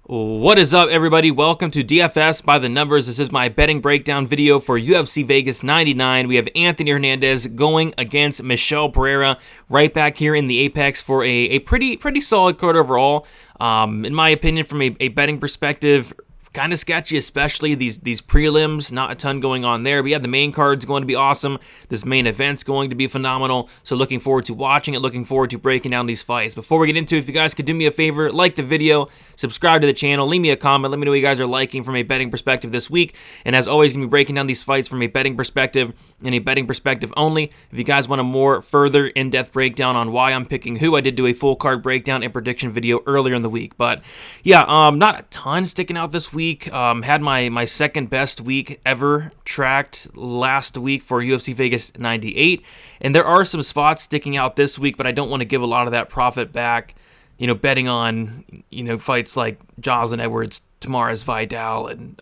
What is up, everybody? Welcome to DFS by the Numbers. This is my betting breakdown video for UFC Vegas 99. We have Anthony Hernandez going against Michel Pereira right back here in the Apex for a pretty solid card overall. In my opinion, from a betting perspective, kind of sketchy, especially these prelims. Not a ton going on there. We have the main card's going to be awesome. This main event's going to be phenomenal. So looking forward to watching it. Looking forward to breaking down these fights. Before we get into it, if you guys could do me a favor, like the video, subscribe to the channel, leave me a comment. Let me know what you guys are liking from a betting perspective this week. And as always, going to be breaking down these fights from a betting perspective and a betting perspective only. If you guys want a more further in-depth breakdown on why I'm picking who, I did do a full card breakdown and prediction video earlier in the week. But yeah, not a ton sticking out this week. Had my second best week ever tracked last week for UFC Vegas 98, and there are some spots sticking out this week, but I don't want to give a lot of that profit back, betting on, fights like Joslyn Edwards, Tamara's Vidal, and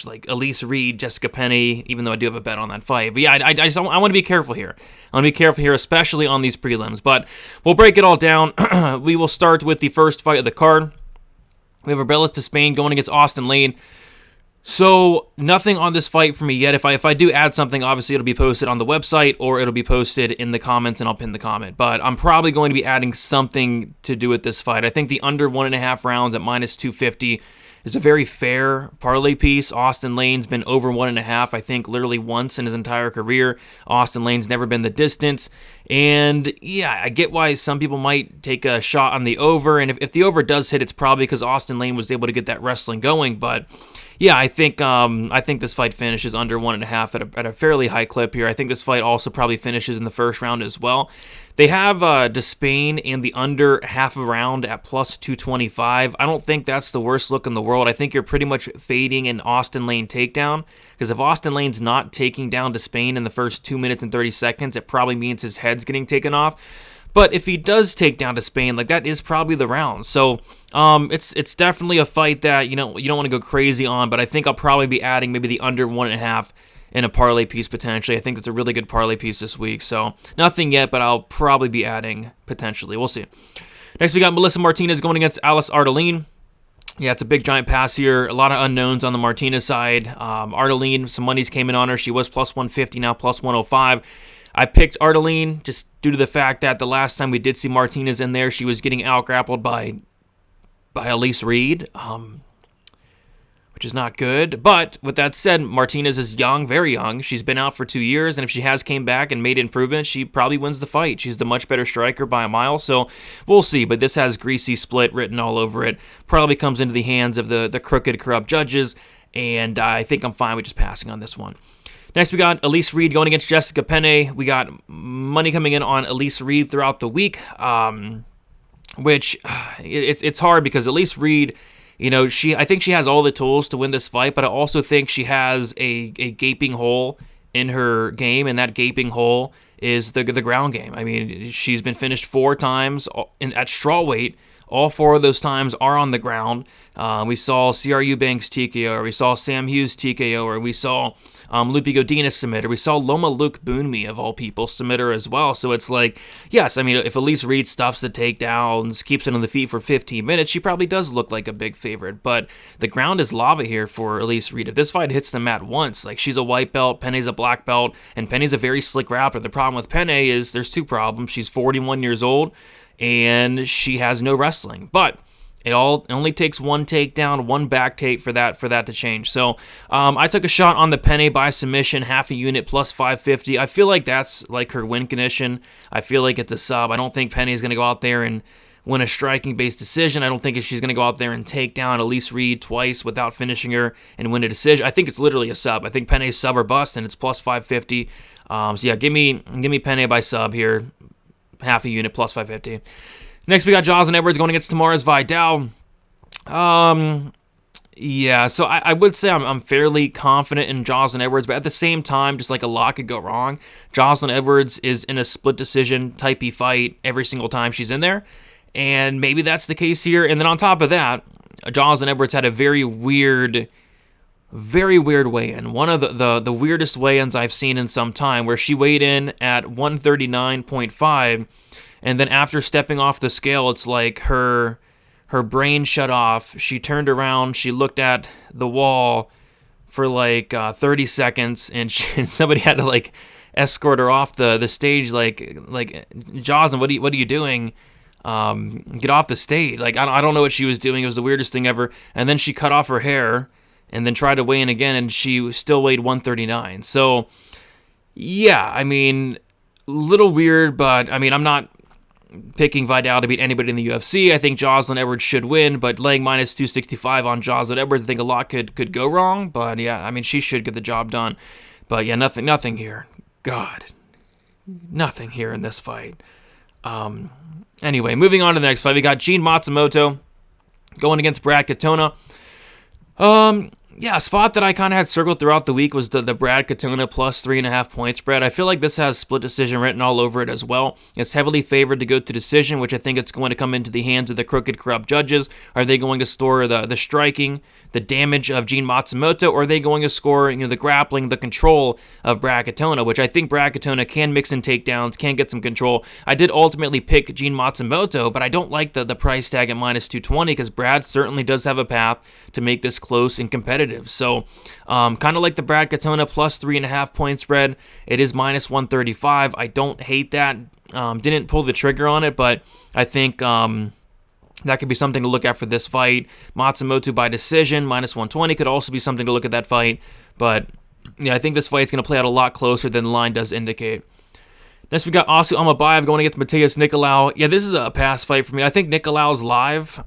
like Elise Reed, Jessica Penne, even though I do have a bet on that fight. But yeah, I want to be careful here. I want to be careful here, especially on these prelims, but we'll break it all down. We will start with the first fight of the card. We have Arbelis to Spain going against Austin Lane. So nothing on this fight for me yet. If I do add something, obviously it'll be posted on the website or it'll be posted in the comments and I'll pin the comment. But I'm probably going to be adding something to do with this fight. I think the under 1.5 rounds at minus 250 is a very fair parlay piece. Austin Lane's been over 1.5, I think, literally once in his entire career. Austin Lane's never been the distance. And yeah, I get why some people might take a shot on the over. And if the over does hit, it's probably because Austin Lane was able to get that wrestling going. But yeah, I think this fight finishes under 1.5 at a fairly high clip here. I think this fight also probably finishes in the first round as well. They have Despain and the under half a round at plus 225. I don't think that's the worst look in the world. I think you're pretty much fading an Austin Lane takedown, because if Austin Lane's not taking down Despain in the first 2 minutes and 30 seconds, it probably means his head's getting taken off. But if he does take down Despain, like, that is probably the round. So it's definitely a fight that you don't want to go crazy on, but I think I'll probably be adding maybe the under 1.5 in a parlay piece potentially. I think that's a really good parlay piece this week. So nothing yet, but I'll probably be adding potentially. We'll see. Next, we got Melissa Martinez going against Alice Ardaline. Yeah, it's a big giant pass here. A lot of unknowns on the Martinez side. Ardaline, some monies came in on her. She was plus 150, now plus 105. I picked Ardaline just due to the fact that the last time we did see Martinez in there, she was getting out-grappled by Elise Reed, which is not good. But with that said, Martinez is young, very young. She's been out for 2 years, and if she has came back and made improvements, she probably wins the fight. She's the much better striker by a mile, so we'll see. But this has greasy split written all over it. Probably comes into the hands of the crooked, corrupt judges, and I think I'm fine with just passing on this one. Next, we got Elise Reed going against Jessica Penne. We got money coming in on Elise Reed throughout the week, which it's hard because Elise Reed, I think she has all the tools to win this fight, but I also think she has a gaping hole in her game, and that gaping hole is the ground game. I mean, she's been finished 4 times at strawweight. All 4 of those times are on the ground. We saw CRU Banks TKO, or we saw Sam Hughes TKO, or we saw Lupe Godinez submit her. We saw Loma Luke Boonmi, of all people, submit her as well. So it's like, yes, I mean, if Elise Reed stuffs the takedowns, keeps it on the feet for 15 minutes, she probably does look like a big favorite. But the ground is lava here for Elise Reed. If this fight hits the mat once, like, she's a white belt, Penne's a black belt, and Penne's a very slick rapper. The problem with Penne is there's 2 problems. She's 41 years old, and she has no wrestling. But it only takes 1 takedown, 1 back take for that to change. So I took a shot on the Penne by submission, half a unit, plus 550. I feel like that's like her win condition. I feel like it's a sub. I don't think Penne is going to go out there and win a striking-based decision. I don't think she's going to go out there and take down Elise Reed twice without finishing her and win a decision. I think it's literally a sub. I think Penne's sub or bust, and it's plus 550. So yeah, give me Penne by sub here, half a unit, plus 550. Next, we got Joslyn Edwards going against Tamara's Vidal. Yeah, so I would say I'm fairly confident in Joslyn Edwards, but at the same time, just like a lot could go wrong. Joslyn Edwards is in a split decision typey fight every single time she's in there, and maybe that's the case here. And then on top of that, Joslyn Edwards had a very weird weigh-in. One of the weirdest weigh-ins I've seen in some time, where she weighed in at 139.5, and then after stepping off the scale, it's like her her brain shut off. She turned around, she looked at the wall for like 30 seconds, and somebody had to like escort her off the stage. Like Jocelyn, what are you doing? Get off the stage. Like I don't know what she was doing. It was the weirdest thing ever. And then she cut off her hair and then tried to weigh in again, and she still weighed 139. So yeah, I mean, little weird, but I mean, I'm not picking Vidal to beat anybody in the UFC. I think Jocelyn Edwards should win, but laying minus 265 on Jocelyn Edwards, I think a lot could go wrong. But yeah, I mean, she should get the job done. But yeah, nothing here. God, nothing here in this fight. Anyway, moving on to the next fight, we got Gene Matsumoto going against Brad Katona. Yeah, a spot that I kind of had circled throughout the week was the Brad Katona plus 3.5 point spread. I feel like this has split decision written all over it as well. It's heavily favored to go to decision, which I think it's going to come into the hands of the crooked, corrupt judges. Are they going to score the striking, the damage of Gene Matsumoto, or are they going to score the grappling, the control of Brad Katona, which I think Brad Katona can mix in takedowns, can get some control. I did ultimately pick Gene Matsumoto, but I don't like the price tag at minus 220 because Brad certainly does have a path to make this close and competitive. So kind of like the Brad Katona plus 3.5 point spread. It is minus 135. I don't hate that. Didn't pull the trigger on it, but I think that could be something to look at for this fight. Matsumoto by decision, minus 120 could also be something to look at that fight. But yeah, I think this fight's going to play out a lot closer than the line does indicate. Next, we got Asu Amabayev going against Mateus Nicolau. Yeah, this is a pass fight for me. I think Nicolau's live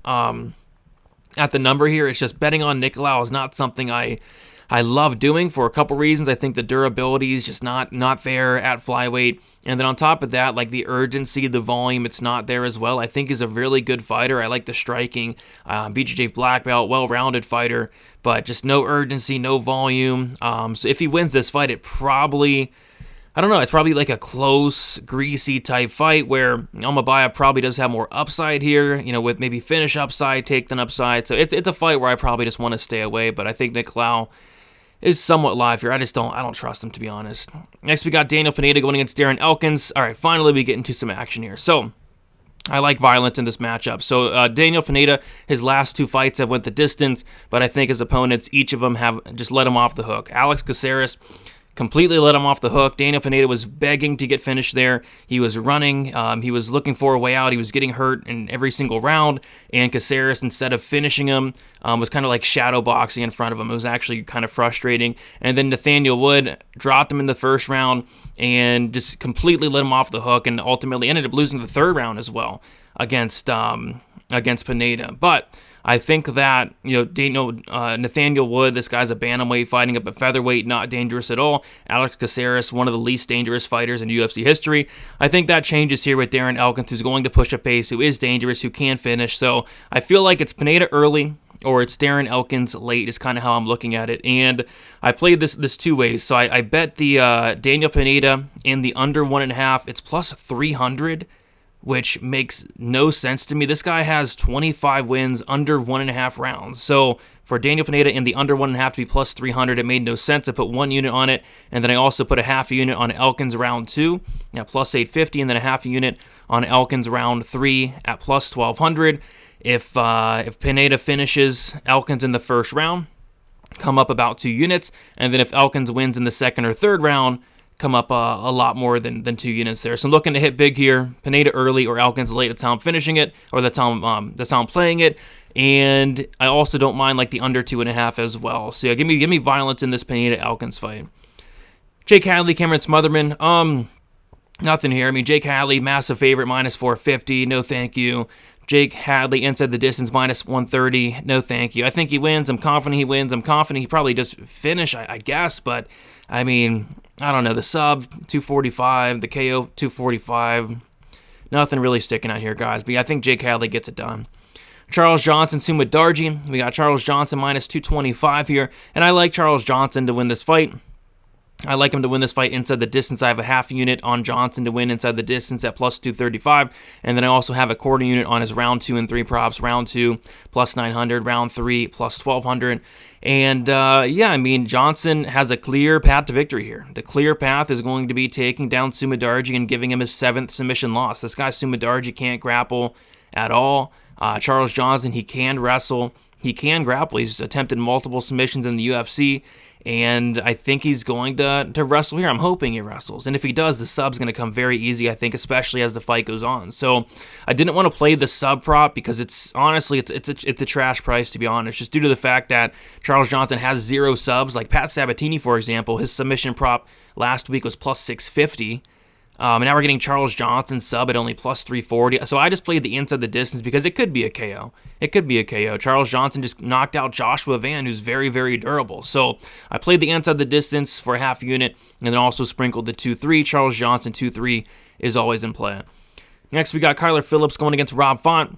at the number here. It's just betting on Nicolau is not something I love doing for a couple reasons. I think the durability is just not there at flyweight. And then on top of that, like the urgency, the volume, it's not there as well. I think he's a really good fighter. I like the striking. BJJ black belt, well-rounded fighter, but just no urgency, no volume. So if he wins this fight, it probably... I don't know, it's probably like a close, greasy type fight where Amabayev probably does have more upside here, with maybe finish upside, takedown upside. So it's a fight where I probably just want to stay away, but I think Nicolau is somewhat live here. I don't trust him, to be honest. Next, we got Daniel Pineda going against Darren Elkins. All right, finally we get into some action here. So I like violence in this matchup. So Daniel Pineda, his last two fights have went the distance, but I think his opponents, each of them have just let him off the hook. Alex Caceres completely let him off the hook. Daniel Pineda was begging to get finished there. He was running. He was looking for a way out. He was getting hurt in every single round. And Caceres, instead of finishing him, was kind of like shadow boxing in front of him. It was actually kind of frustrating. And then Nathaniel Wood dropped him in the first round and just completely let him off the hook, and ultimately ended up losing the third round as well against Pineda. But I think that, Nathaniel Wood, this guy's a bantamweight fighting up at featherweight, not dangerous at all. Alex Caceres, one of the least dangerous fighters in UFC history. I think that changes here with Darren Elkins, who's going to push a pace, who is dangerous, who can finish. So I feel like it's Pineda early or it's Darren Elkins late is kind of how I'm looking at it. And I played this two ways. So I bet the Daniel Pineda in the under 1.5. It's plus 300. Which makes no sense to me. This guy has 25 wins under 1.5 rounds. So for Daniel Pineda in the under 1.5 to be plus 300, it made no sense. I put 1 unit on it, and then I also put a half a unit on Elkins round 2 at plus 850, and then a half a unit on Elkins round 3 at plus 1200. If Pineda finishes Elkins in the first round, come up about 2 units, and then if Elkins wins in the second or third round, come up a lot more than 2 units there. So I'm looking to hit big here. Pineda early or Elkins late. That's how I'm finishing it, or that's how I'm playing it. And I also don't mind like the under 2.5 as well. So yeah, give me violence in this Pineda Elkins fight. Jake Hadley, Cameron Smotherman. Nothing here. I mean, Jake Hadley, massive favorite, minus 450. No, thank you. Jake Hadley inside the distance, minus 130. No, thank you. I think he wins. I'm confident he wins. I'm confident he probably does finish, I guess. But, I mean, I don't know. The sub, 245. The KO, 245. Nothing really sticking out here, guys. But yeah, I think Jake Hadley gets it done. Charles Johnson, Sumit Darji. We got Charles Johnson minus 225 here. And I like Charles Johnson to win this fight. I like him to win this fight inside the distance. I have a half unit on Johnson to win inside the distance at plus 235. And then I also have a quarter unit on his round 2 and 3 props. Round 2, plus 900. Round 3, plus 1200. And, yeah, I mean, Johnson has a clear path to victory here. The clear path is going to be taking down Sumit Darji and giving him his 7th submission loss. This guy, Sumit Darji, can't grapple at all. Charles Johnson, he can wrestle. He can grapple. He's attempted multiple submissions in the UFC, and I think he's going to wrestle here. I'm hoping he wrestles, and if he does, the sub's going to come very easy, I think, especially as the fight goes on. So I didn't want to play the sub prop because it's honestly it's a trash price, to be honest, just due to the fact that Charles Johnson has 0 subs. Like Pat Sabatini, for example, his submission prop last week was plus 650. And now we're getting Charles Johnson sub at only plus 340. So I just played the inside the distance because it could be a KO. It could be a KO. Charles Johnson just knocked out Joshua Van, who's very, very durable. So I played the inside the distance for a half unit and then also sprinkled the 2-3. Charles Johnson 2-3 is always in play. Next, we got Kyler Phillips going against Rob Font.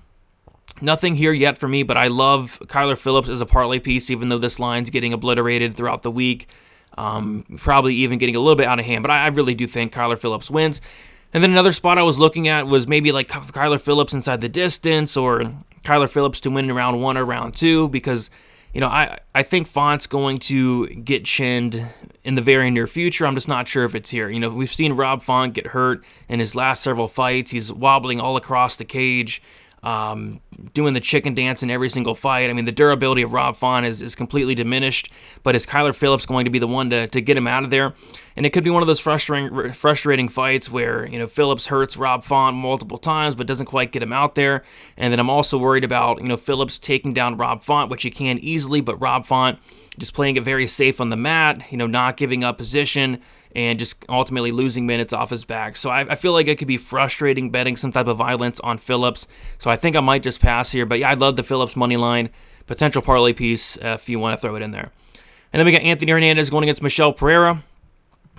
Nothing here yet for me, but I love Kyler Phillips as a parlay piece, even though this line's getting obliterated throughout the week. Probably even getting a little bit out of hand, but I really do think Kyler Phillips wins. And then another spot I was looking at was maybe like Kyler Phillips inside the distance or Kyler Phillips to win in round 1 or round 2 because, you know, I think Font's going to get chinned in the very near future. I'm just not sure if it's here. You know, we've seen Rob Font get hurt in his last several fights. He's wobbling all across the cage. Doing the chicken dance in every single fight. I mean, the durability of Rob Font is completely diminished, but is Kyler Phillips going to be the one to get him out of there? And it could be one of those frustrating fights where, you know, Phillips hurts Rob Font multiple times but doesn't quite get him out there. And then I'm also worried about, you know, Phillips taking down Rob Font, which he can easily, but Rob Font just playing it very safe on the mat, you know, not giving up position, and just ultimately losing minutes off his back. So I feel like it could be frustrating betting some type of violence on Phillips. So I think I might just pass here. But yeah, I love the Phillips money line. Potential parlay piece if you want to throw it in there. And then we got Anthony Hernandez going against Michel Pereira.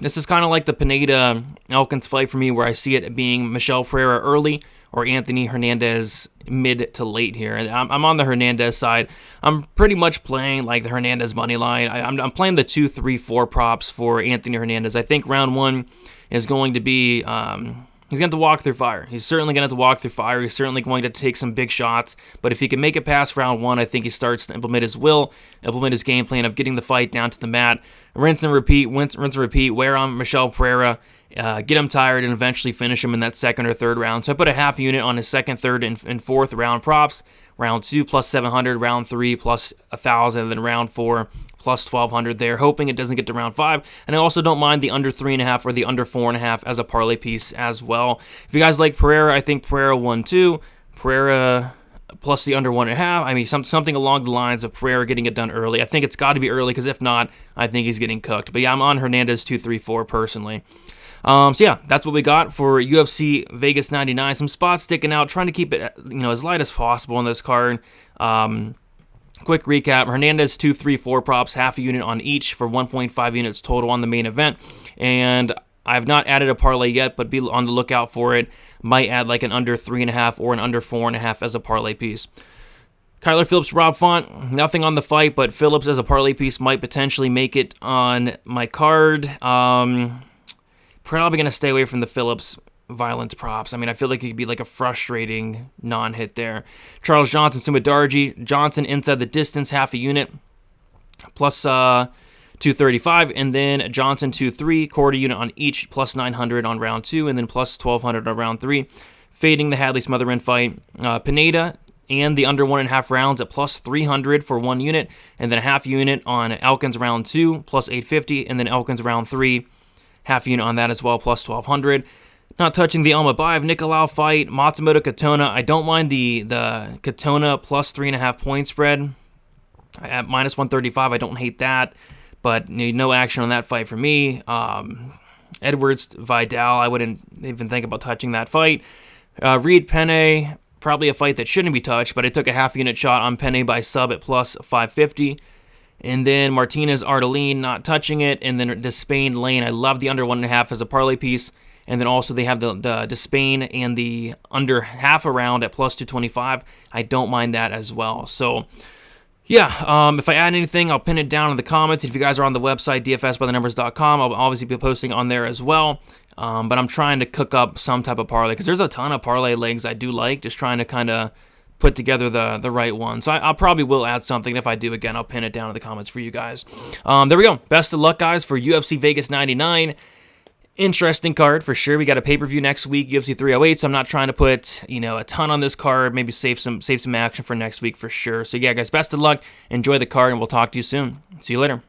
This is kind of like the Pineda-Elkins fight for me, where I see it being Michel Pereira early or Anthony Hernandez mid to late here. And I'm on the Hernandez side. I'm pretty much playing like the Hernandez money line. I'm playing the 2, 3, 4 props for Anthony Hernandez. I think round 1 is going to be he's going to have to walk through fire. He's certainly going to have to walk through fire. He's certainly going to take some big shots. But if he can make it past round 1, I think he starts to implement his game plan of getting the fight down to the mat, rinse and repeat, wear on Michel Pereira, get him tired, and eventually finish him in that second or third round. So I put a half unit on his second, third, and fourth round props. Round 2 plus 700, round 3 plus 1,000, and then round 4 plus 1,200 there, hoping it doesn't get to round 5. And I also don't mind the under 3.5 or the under 4.5 as a parlay piece as well. If you guys like Pereira, I think Pereira 1-2, Pereira plus the under 1.5. I mean, something along the lines of Pereira getting it done early. I think it's got to be early because if not, I think he's getting cooked. But yeah, I'm on Hernandez 2-3-4 personally. So yeah, that's what we got for UFC Vegas 99. Some spots sticking out, trying to keep it, you know, as light as possible on this card. Quick recap: Hernandez 2, 3, 4 props, half a unit on each for 1.5 units total on the main event. And I've not added a parlay yet, but be on the lookout for it. Might add like an under 3.5 or an under 4.5 as a parlay piece. Kyler Phillips, Rob Font, nothing on the fight, but Phillips as a parlay piece might potentially make it on my card. Probably going to stay away from the Phillips violence props. I mean, I feel like it could be like a frustrating non-hit there. Charles Johnson, Sumadarji, Johnson inside the distance, half a unit, plus 235, and then Johnson 2-3, quarter unit on each, plus 900 on round 2, and then plus 1,200 on round 3. Fading the Hadley Smotherman fight. Pineda and the under 1.5 rounds at plus 300 for 1 unit, and then a half unit on Elkins round 2, plus 850, and then Elkins round 3, half unit on that as well, plus 1,200. Not touching the Almabayev Nicolau fight. Matsumoto Katona. I don't mind the Katona plus 3.5 point spread at minus 135. I don't hate that, but no action on that fight for me. Edwards Vidal. I wouldn't even think about touching that fight. Reed Penne. Probably a fight that shouldn't be touched, but I took a half unit shot on Penne by sub at plus 550. And then Martinez Ardeline, not touching it. And then Despain Lane, I love the under 1.5 as a parlay piece. And then also they have the Despain and the under half a round at plus 225. I don't mind that as well. So yeah, if I add anything, I'll pin it down in the comments. If you guys are on the website, dfsbythenumbers.com, I'll obviously be posting on there as well. But I'm trying to cook up some type of parlay because there's a ton of parlay legs I do like. Just trying to kind of put together the right one. So I probably will add something. If I do, again, I'll pin it down in the comments for you guys. There we go. Best of luck, guys, for UFC Vegas 99. interesting card for sure. We got a pay-per-view next week, UFC 308, so I'm not trying to put, a ton on this card. Maybe save some action for next week for sure. So yeah, guys, best of luck. Enjoy the card, and we'll talk to you soon. See you later.